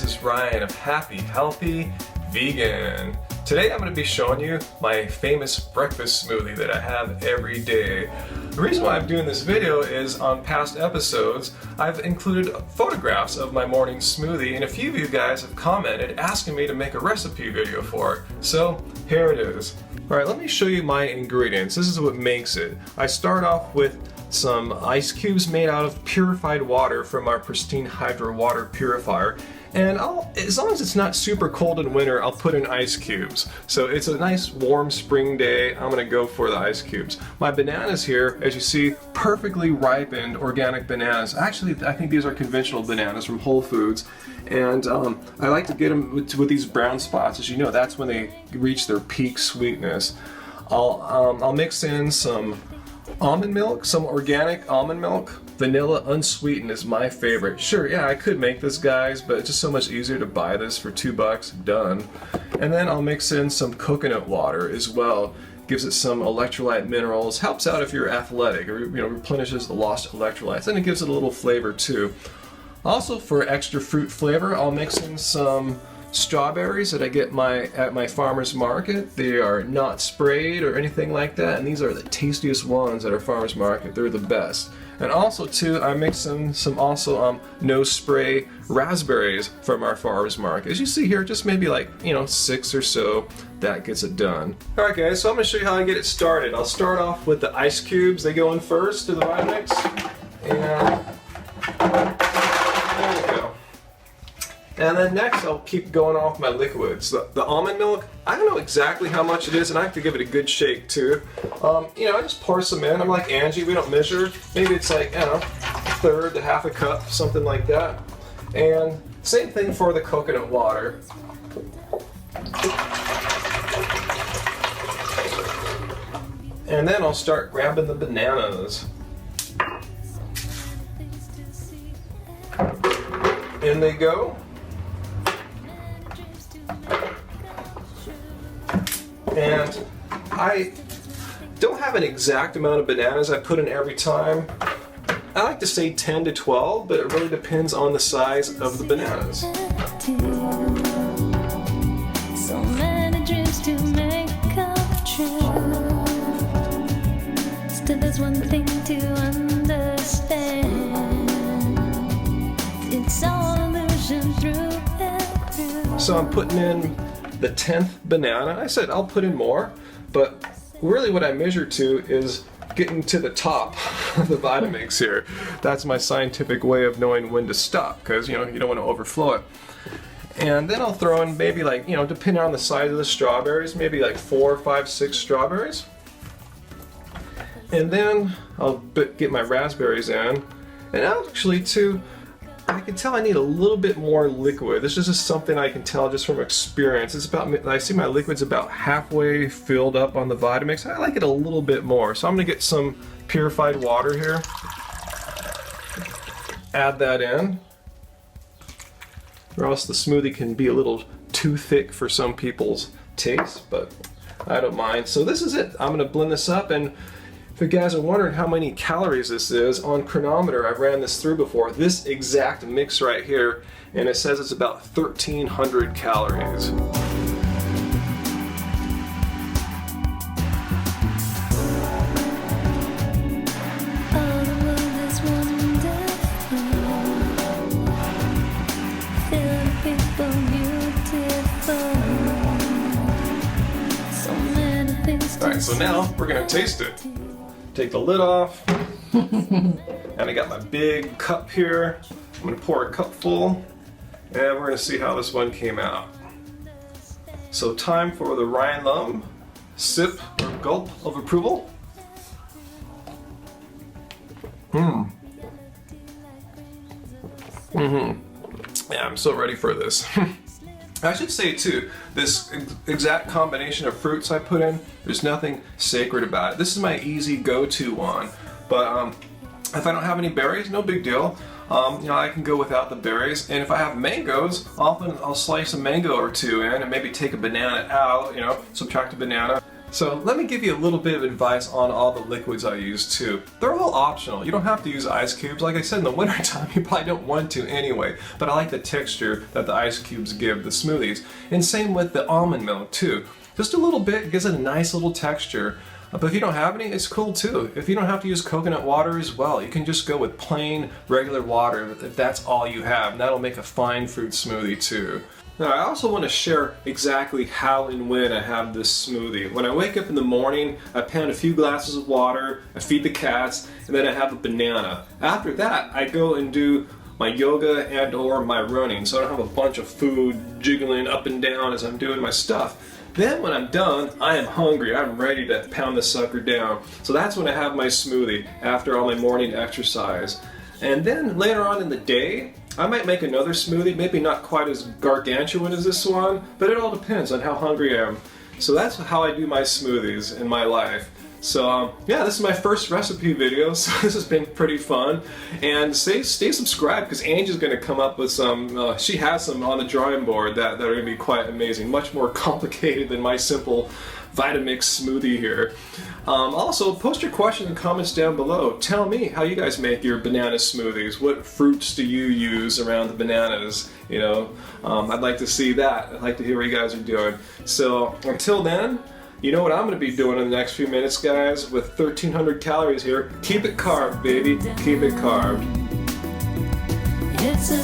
this is Ryan of Happy Healthy Vegan. Today I'm going to be showing you my famous breakfast smoothie that I have every day. The reason why I'm doing this video is on past episodes I've included photographs of my morning smoothie, and a few of you guys have commented asking me to make a recipe video for it. So here it is. Alright, let me show you my ingredients. This is what makes it. I start off with some ice cubes made out of purified water from our pristine hydro water purifier. And as long as it's not super cold in winter, I'll put in ice cubes. So it's a nice warm spring day, I'm gonna go for the ice cubes. My bananas here, as you see, perfectly ripened organic bananas. Actually, I think these are conventional bananas from Whole Foods. And I like to get them with these brown spots. As you know, that's when they reach their peak sweetness. I'll mix in some almond milk, some organic almond milk. Vanilla unsweetened is my favorite. Sure, yeah, I could make this, guys, but it's just so much easier to buy this for $2. Done. And then I'll mix in some coconut water as well. Gives it some electrolyte minerals. Helps out if you're athletic, or replenishes the lost electrolytes. And it gives it a little flavor too. Also, for extra fruit flavor, I'll mix in some strawberries that I get at my farmer's market. They are not sprayed or anything like that, and these are the tastiest ones at our farmer's market. They're the best. And also too, I mix in some also no spray raspberries from our farmer's market. As you see here, just maybe like 6 or so. That gets it done. Alright guys, so I'm going to show you how I get it started. I'll start off with the ice cubes. They go in first to the Vitamix. And there we go. And then next I'll keep going off my liquids. The almond milk, I don't know exactly how much it is, and I have to give it a good shake too. I just pour some in. I'm like Angie, we don't measure. Maybe it's like, a third to half a cup, something like that. And same thing for the coconut water. And then I'll start grabbing the bananas. In they go. And I don't have an exact amount of bananas I put in every time. I like to say 10 to 12, but it really depends on the size of the bananas. So many dreams to make come true. Still there's one thing to understand. It's all illusion through and through. So I'm putting in the 10th banana. I said I'll put in more, but really what I measure to is getting to the top of the Vitamix here. That's my scientific way of knowing when to stop, because you don't want to overflow it. And then I'll throw in maybe like, depending on the size of the strawberries, maybe like 4, 5, 6 strawberries. And then I'll get my raspberries in. And actually too, I can tell I need a little bit more liquid. This is just something I can tell just from experience. I see my liquid's about halfway filled up on the Vitamix. I like it a little bit more. So I'm gonna get some purified water here. Add that in. Or else the smoothie can be a little too thick for some people's taste, but I don't mind. So this is it. I'm gonna blend this up, and if you guys are wondering how many calories this is, on Chronometer, I've ran this through before, this exact mix right here, and it says it's about 1,300 calories. Alright, so now we're gonna taste it. Take the lid off, and I got my big cup here. I'm going to pour a cup full, and we're going to see how this one came out. So time for the Ryan Lum sip or gulp of approval. Yeah, I'm so ready for this. I should say too, this exact combination of fruits I put in, there's nothing sacred about it. This is my easy go-to one, but if I don't have any berries, no big deal. I can go without the berries, and if I have mangoes, often I'll slice a mango or two in and maybe take a banana out, subtract a banana. So let me give you a little bit of advice on all the liquids I use too. They're all optional. You don't have to use ice cubes. Like I said, in the wintertime you probably don't want to anyway, but I like the texture that the ice cubes give the smoothies. And same with the almond milk too. Just a little bit gives it a nice little texture. But if you don't have any, it's cool too. If you don't have to use coconut water as well, you can just go with plain regular water if that's all you have, and that'll make a fine fruit smoothie too. Now I also want to share exactly how and when I have this smoothie. When I wake up in the morning, I pound a few glasses of water, I feed the cats, and then I have a banana. After that, I go and do my yoga and or my running, so I don't have a bunch of food jiggling up and down as I'm doing my stuff. Then when I'm done, I am hungry. I'm ready to pound this sucker down. So that's when I have my smoothie after all my morning exercise. And then later on in the day, I might make another smoothie, maybe not quite as gargantuan as this one, but it all depends on how hungry I am. So that's how I do my smoothies in my life. So yeah, this is my first recipe video, so this has been pretty fun. And stay subscribed, because Angie's going to come up with some, she has some on the drawing board that are going to be quite amazing, much more complicated than my simple Vitamix smoothie here. Also, post your questions and comments down below. Tell me how you guys make your banana smoothies. What fruits do you use around the bananas? You know, I'd like to see that. I'd like to hear what you guys are doing. So until then, you know what I'm going to be doing in the next few minutes, guys, with 1,300 calories here. Keep it carb, baby. Keep it carb. It's a